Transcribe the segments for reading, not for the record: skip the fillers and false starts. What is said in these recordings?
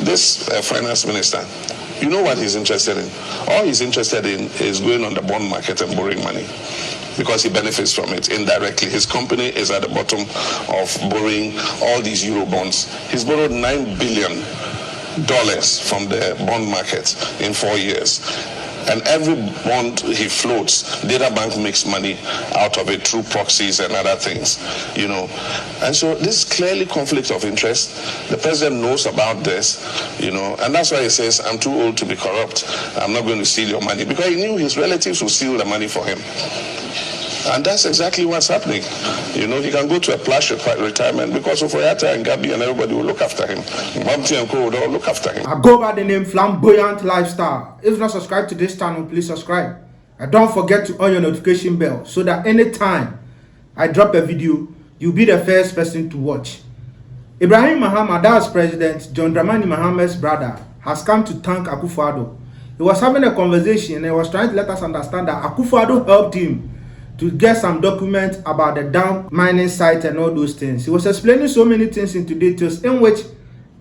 this finance minister, you know what he's interested in? All he's interested in is going on the bond market and borrowing money, because he benefits from it indirectly. His company is at the bottom of borrowing all these Euro bonds. He's borrowed $9 billion from the bond market in 4 years. And every bond he floats, the other bank makes money out of it through proxies and other things, you know. And so this is clearly conflict of interest. The president knows about this, you know, and that's why he says, I'm too old to be corrupt. I'm not going to steal your money, because he knew his relatives would steal the money for him. And that's exactly what's happening. You know, he can go to a plush retirement because of Oyata and Gabi, and everybody will look after him. Mamti and Co will all look after him. I go by the name Flamboyant Lifestyle. If not subscribed to this channel, please subscribe. And don't forget to on your notification bell so that anytime I drop a video, you'll be the first person to watch. Ibrahim Mahama, Dɛal's president, John Dramani Mahama's brother, has come to thank Akufo Addo. He was having a conversation and he was trying to let us understand that Akufo Addo helped him to get some documents about the Dam mining site and all those things. He was explaining so many things into details in which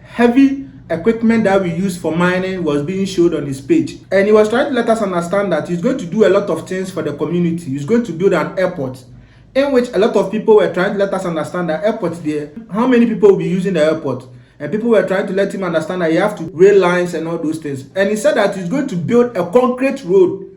heavy equipment that we use for mining was being showed on his page. And he was trying to let us understand that he's going to do a lot of things for the community. He's going to build an airport, in which a lot of people were trying to let us understand that airport there, how many people will be using the airport. And people were trying to let him understand that you have to rail lines and all those things. And he said that he's going to build a concrete road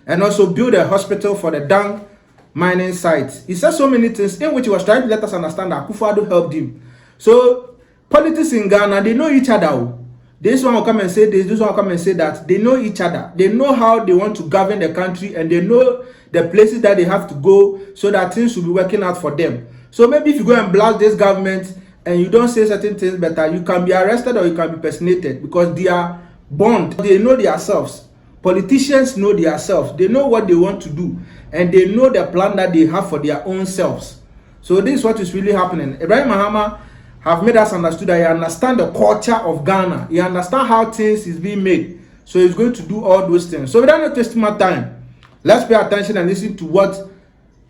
and also build a hospital for the Dam mining sites. He said so many things in which he was trying to let us understand that Akufo Addo helped him. So politics in Ghana, they know each other. This one will come and say this, this one will come and say that. They know each other. They know how they want to govern the country, and they know the places that they have to go so that things will be working out for them. So maybe if you go and blast this government and you don't say certain things better, you can be arrested or you can be personated, because they are bond. They know themselves. Politicians know themselves. They know what they want to do, and they know the plan that they have for their own selves. So this is what is really happening. Ibrahim Mahama have made us understand that he understands the culture of Ghana. He understands how things is being made. So he's going to do all those things. So without no wasting my time, let's pay attention and listen to what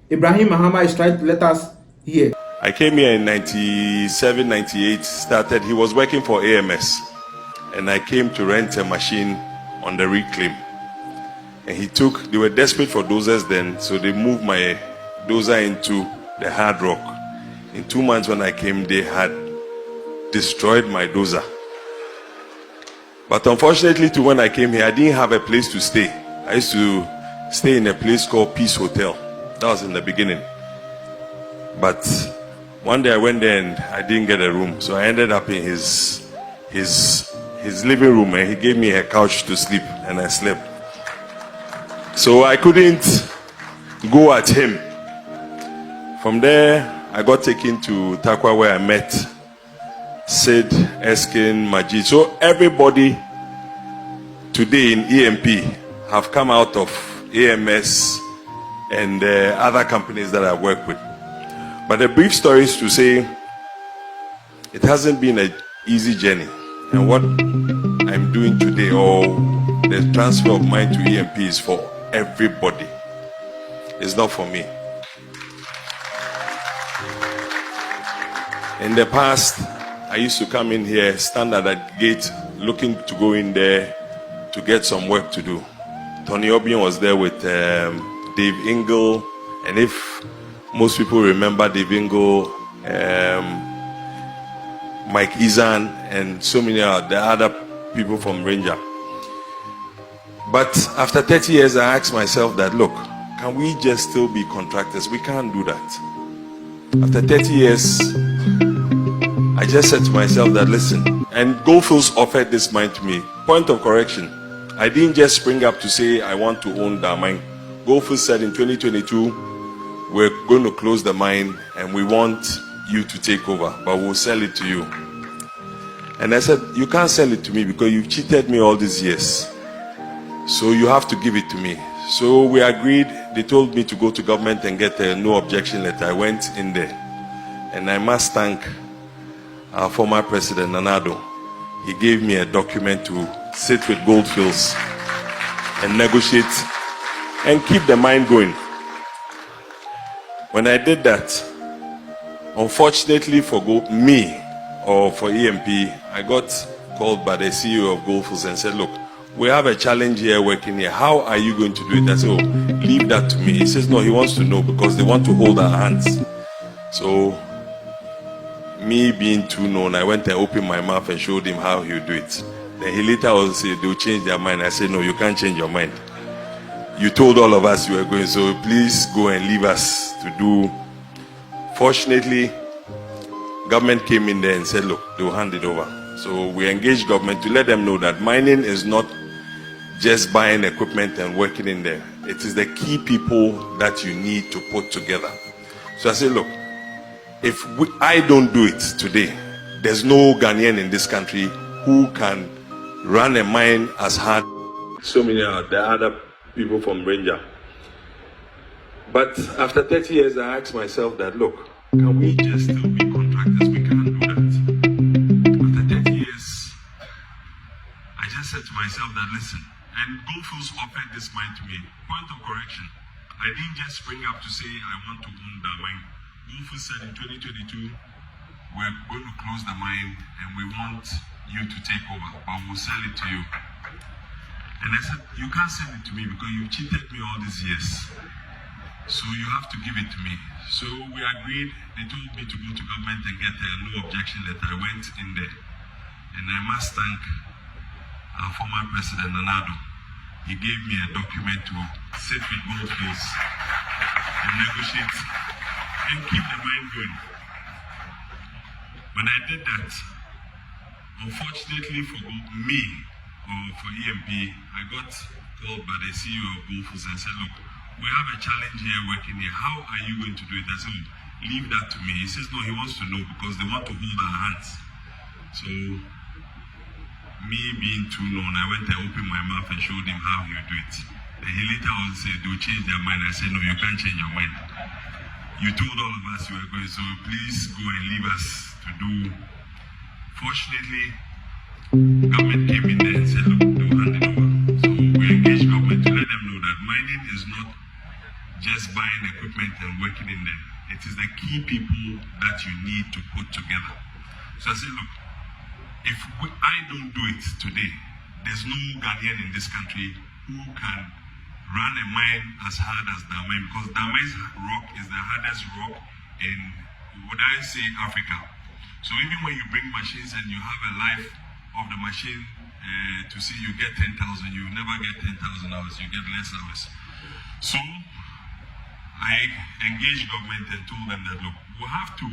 Ibrahim Mahama is trying to let us hear. I came here in 97, 98, started. He was working for AMS, and I came to rent a machine on the reclaim. And they were desperate for dozers then, so they moved my dozer into the hard rock. In 2 months when I came, they had destroyed my dozer. But unfortunately, when I came here, I didn't have a place to stay. I used to stay in a place called Peace Hotel. That was in the beginning. But one day I went there and I didn't get a room, so I ended up in his living room, and he gave me a couch to sleep, and I slept. So I couldn't go at him. From there, I got taken to Takwa, where I met Sid, Eskin, Majid. So everybody today in EMP have come out of AMS and other companies that I work with. But the brief story is to say it hasn't been an easy journey. And what I'm doing today, or the transfer of mine to EMP, is for everybody. It's not for me. In the past, I used to come in here, stand at that gate, looking to go in there to get some work to do. Tony Obion was there with Dave Ingle, and if most people remember Dave Ingle, Mike Izan, and so many of the other people from Ranger. But after 30 years, I asked myself that, look, can we just still be contractors? We can't do that. After 30 years, I just said to myself that, listen, and Goldfields offered this mine to me. Point of correction, I didn't just spring up to say I want to own Damang. Goldfields said in 2022, we're going to close the mine and we want you to take over, but we'll sell it to you. And I said, you can't sell it to me because you've cheated me all these years. So you have to give it to me. So we agreed. They told me to go to government and get a no objection letter. I went in there. And I must thank our former president, Addo. He gave me a document to sit with Goldfields and negotiate and keep the mine going. When I did that, unfortunately for me or for EMP, I got called by the CEO of Goldfields and said, look, we have a challenge here working here. How are you going to do it? I said, oh, leave that to me. He says, no, he wants to know because they want to hold our hands. So, me being too known, I went and opened my mouth and showed him how he would do it. Then he later also said, they'll change their mind. I said, no, you can't change your mind. You told all of us you were going, so please go and leave us to do. Fortunately, government came in there and said, look, they'll hand it over. So we engaged government to let them know that mining is not just buying equipment and working in there. It is the key people that you need to put together. So I said, look, if I don't do it today, there's no Ghanaian in this country who can run a mine as hard. So many are the other people from Ranger. But after 30 years, I asked myself that, look, can we just still be contractors? We can't do that. After 30 years, I just said to myself that, listen, and Goldfields offered this mine to me. Point of correction, I didn't just spring up to say I want to own that mine. Goldfields said in 2022, we're going to close the mine and we want you to take over, but we'll sell it to you. And I said, you can't sell it to me because you cheated me all these years. So you have to give it to me. So we agreed. They told me to go to government and get a no objection letter. I went in there. And I must thank our former president, Addo. He gave me a document to sit with Goldfields and negotiate and keep the mine going. When I did that, unfortunately for me, or for EMP, I got called by the CEO of Goldfields and said, look, we have a challenge here working here. How are you going to do it? I said, leave that to me. He says, no, he wants to know because they want to hold our hands. So, me being too known, I went and opened my mouth and showed him how he would do it. Then he later on said, they'll change their mind. I said, no, you can't change your mind. You told all of us you were going, so please go and leave us to do. Fortunately, government came in there and said, look, they'll hand it over. So we engaged government to let them know that mining is not just buying equipment and working in there. It is the key people that you need to put together. So I said, look, if I don't do it today, there's no Ghanaian in this country who can run a mine as hard as Damang, because Damang's rock is the hardest rock in, would I say, Africa. So even when you bring machines and you have a life of the machine to see you get 10,000, you never get 10,000 hours, you get less hours. So I engaged government and told them that, look, we have to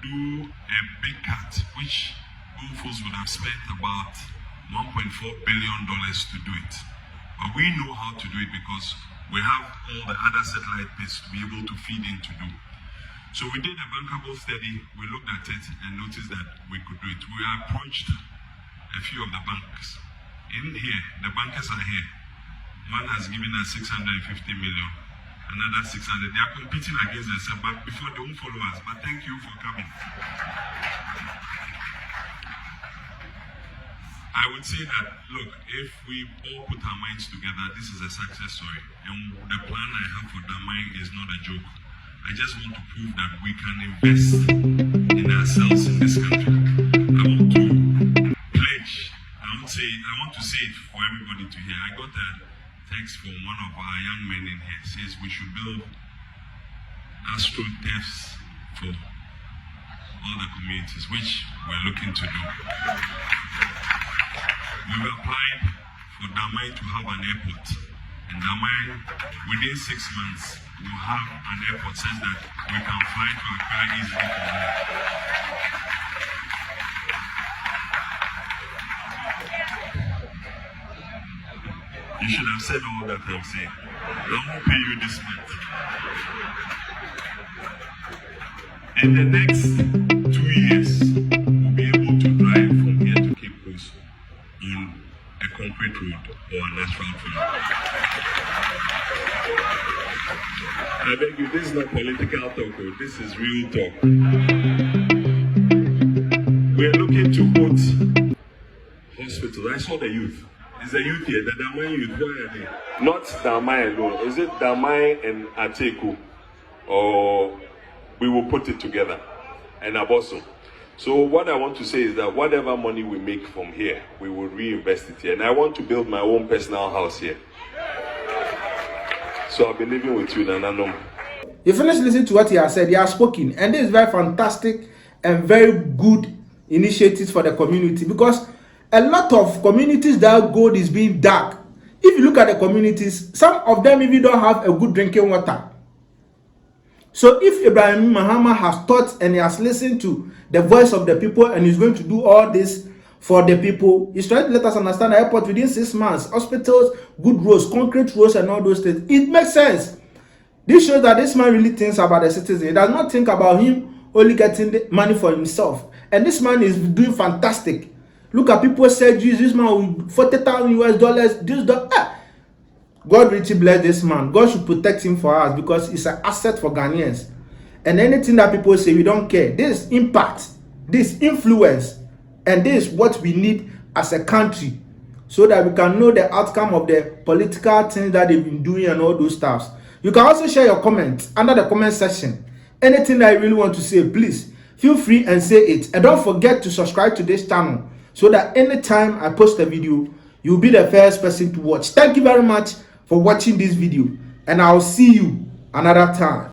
do a big cut, which Goldfields would have spent about $1.4 billion to do it. But we know how to do it because we have all the other satellite pits to be able to feed in to do. So we did a bankable study, we looked at it and noticed that we could do it. We approached a few of the banks. In here, the bankers are here. One has given us 650 million, another 600. They are competing against themselves, but before they won't follow us. But thank you for coming. I would say that, look, if we all put our minds together, this is a success story. And the plan I have for Damang is not a joke. I just want to prove that we can invest in ourselves in this country. I want to pledge. I want to say it for everybody to hear. I got a text from one of our young men in here. It says we should build astroturfs for all the communities, which we're looking to do. We've applied for Damang to have an airport. And Damang, within 6 months, we'll have an airport such that we can fly to Accra easily from there. You should have said all that I'm saying. I won't pay you this month. In the next 2 years, we'll be able to drive from here to Cape Coast on a concrete road or an asphalt road. I beg you, this is not political talk, this is real talk. We're looking to put hospitals. I saw the youth. Is the youth here, the Damang youth, where are they? Not Damang alone. Is it Damang and Ateku? Or we will put it together. And Aboso. So what I want to say is that whatever money we make from here, we will reinvest it here. And I want to build my own personal house here. So I'll be living with you, Nananom. You finish listening to what he has said. He has spoken, and this is very fantastic and very good initiatives for the community, because a lot of communities that gold is being dug. If you look at the communities, some of them even don't have a good drinking water. So if Ibrahim Mahama has thought and he has listened to the voice of the people and is going to do all this for the people, he's trying to let us understand the airport within 6 months, hospitals, good roads, concrete roads, and all those things. It makes sense. This shows that this man really thinks about the citizen. He does not think about him only getting the money for himself. And this man is doing fantastic. Look at people's surgeries. This man with $40,000 US. God richly bless this man. God should protect him for us, because it's an asset for Ghanaians. And anything that people say, we don't care. This impact, this influence, and this is what we need as a country, so that we can know the outcome of the political things that they've been doing and all those stuffs. You can also share your comments under the comment section. Anything that you really want to say, please feel free and say it. And don't forget to subscribe to this channel, so that anytime I post a video, you'll be the first person to watch. Thank you very much for watching this video, and I'll see you another time.